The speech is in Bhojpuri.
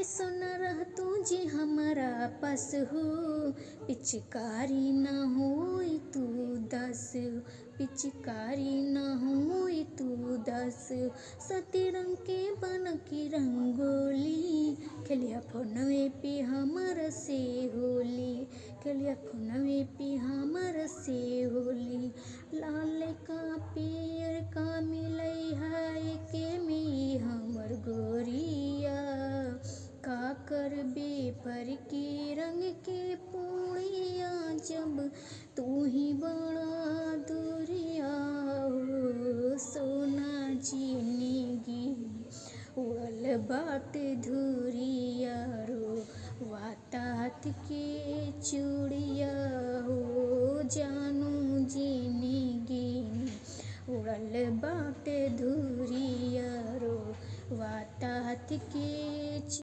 सुना रह तू जी हमारा पास हो, पिचकारी न होई तू दास हो, पिचकारी न होई तू दास। सतरंग के बन की रंगोली, खेलिया फोनवे पे हमर से होली, खेलिया फोनवे पे हमर से होली। लाल का पियर का मिलई है के में हमर गोरिया, का करबे पर के रंग के पूड़िया, जब तू ही बड़ा दूरिया हो। सोना जिंदगी उड़ल बाट धुरिया रो, वातात के चूड़िया हो। जानू जिंदगी उड़ल बाट धुरिया रो, वातात के